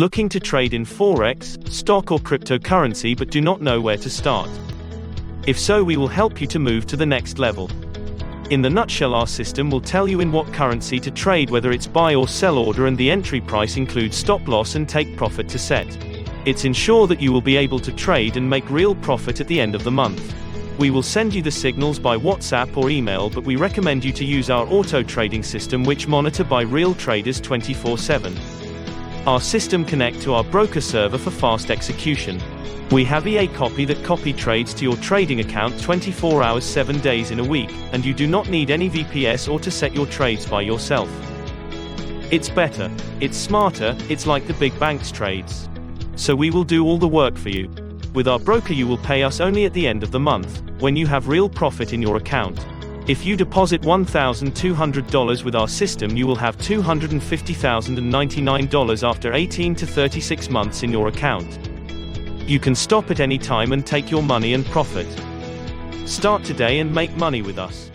Looking to trade in Forex, stock or cryptocurrency but do not know where to start? If so, we will help you to move to the next level. In the nutshell, our system will tell you in what currency to trade, whether it's buy or sell order, and the entry price includes stop loss and take profit to set. It's ensure that you will be able to trade and make real profit at the end of the month. We will send you the signals by WhatsApp or email, but we recommend you to use our auto trading system, which monitor by real traders 24/7. Our system connect to our broker server for fast execution. We have EA copy that copy trades to your trading account 24 hours 7 days in a week, and you do not need any VPS or to set your trades by yourself. It's better, it's smarter, it's like the big banks trades. So we will do all the work for you. With our broker you will pay us only at the end of the month, when you have real profit in your account. If you deposit $1,200 with our system, you will have $250,099 after 18 to 36 months in your account. You can stop at any time and take your money and profit. Start today and make money with us.